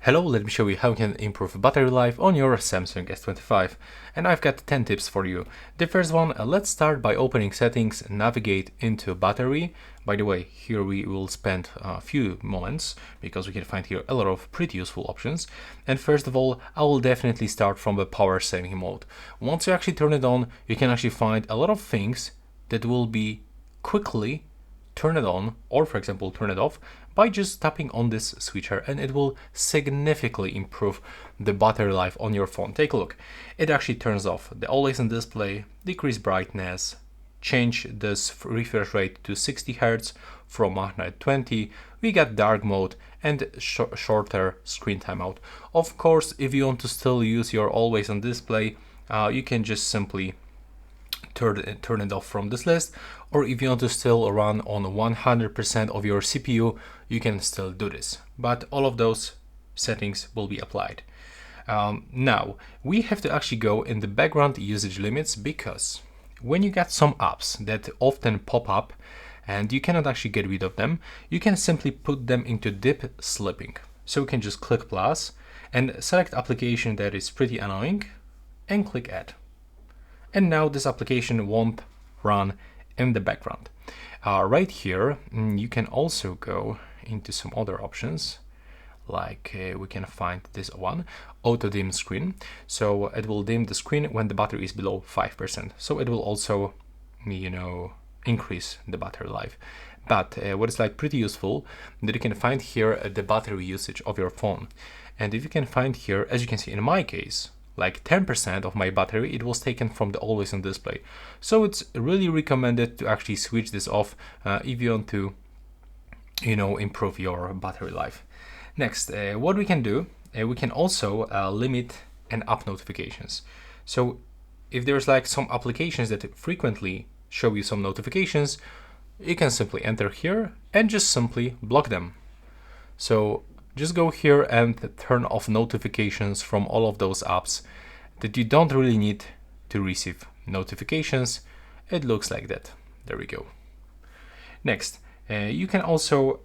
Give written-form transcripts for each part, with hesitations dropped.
Hello, let me show you how you can improve battery life on your Samsung S25. And I've got 10 tips for you. The first one, let's start by opening settings, navigate into battery. By the way, here we will spend a few moments because we can find here a lot of pretty useful options. And first of all, I will definitely start from the power saving mode. Once you actually turn it on, you can actually find a lot of things that will be quickly turn it on, or for example turn it off, by just tapping on this switcher, and it will significantly improve the battery life on your phone. Take a look. It actually turns off the always on display, decrease brightness, change this refresh rate to 60 Hz from 120. We got dark mode and shorter screen timeout. Of course, if you want to still use your always on display, you can just simply turn it off from this list, or if you want to still run on 100% of your CPU, you can still do this, but all of those settings will be applied. Now we have to actually go in the background usage limits, because when you get some apps that often pop up and you cannot actually get rid of them, you can simply put them into deep sleeping. So you can just click plus and select application that is pretty annoying and click add. And now this application won't run in the background. Right here, you can also go into some other options, like we can find this one, auto dim screen. So it will dim the screen when the battery is below 5%. So it will also, increase the battery life. But what is like pretty useful, that you can find here the battery usage of your phone. And if you can find here, as you can see in my case, like 10% of my battery, it was taken from the always on display. So it's really recommended to actually switch this off if you want to, improve your battery life. Next, what we can do, we can also limit an app notifications. So if there's like some applications that frequently show you some notifications, you can simply enter here and just simply block them. So just go here and turn off notifications from all of those apps that you don't really need to receive notifications. It looks like that. There we go. Next, you can also,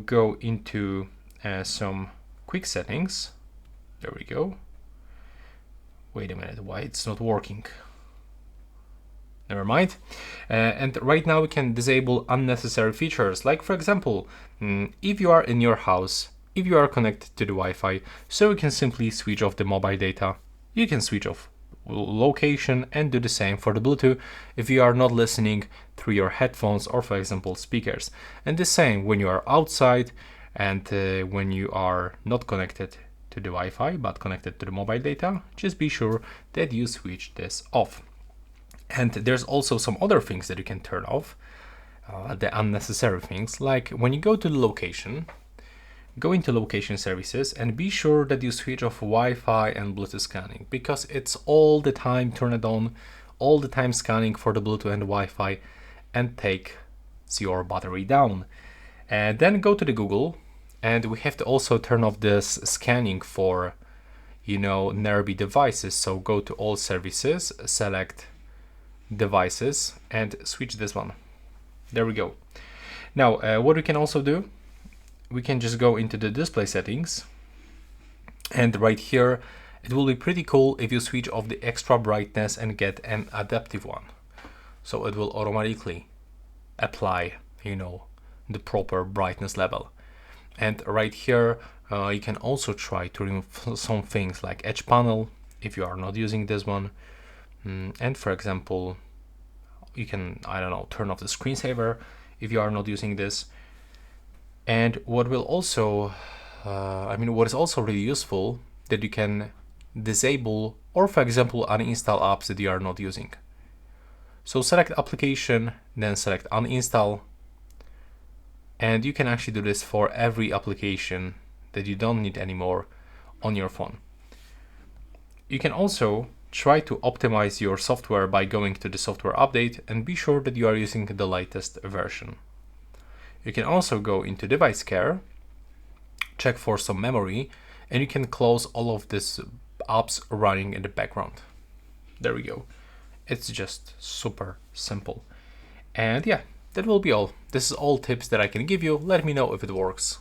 go into some quick settings. There we go. Wait a minute, why it's not working? Never mind. And right now we can disable unnecessary features, like for example, if you are in your house, if you are connected to the Wi-Fi, so you can simply switch off the mobile data. You can switch off location and do the same for the Bluetooth if you are not listening through your headphones or for example speakers. And the same when you are outside and when you are not connected to the Wi-Fi but connected to the mobile data, just be sure that you switch this off. And there's also some other things that you can turn off, the unnecessary things, like when you go to the location, go into location services and be sure that you switch off Wi-Fi and Bluetooth scanning, because it's all the time turn it on, all the time scanning for the Bluetooth and the Wi-Fi, and takes your battery down. And then go to the Google, and we have to also turn off this scanning for, nearby devices. So go to all services, select devices and switch this one. There we go. Now what we can also do, we can just go into the display settings, and right here it will be pretty cool if you switch off the extra brightness and get an adaptive one. So it will automatically apply, the proper brightness level. And right here you can also try to remove some things like edge panel if you are not using this one. And for example, you can, turn off the screensaver if you are not using this. And what will also, what is also really useful, that you can disable or for example uninstall apps that you are not using. So select application, then select uninstall, and you can actually do this for every application that you don't need anymore on your phone. You can also try to optimize your software by going to the software update and be sure that you are using the latest version. You can also go into device care, check for some memory, and you can close all of these apps running in the background. There we go. It's just super simple. And yeah, that will be all. This is all tips that I can give you. Let me know if it works.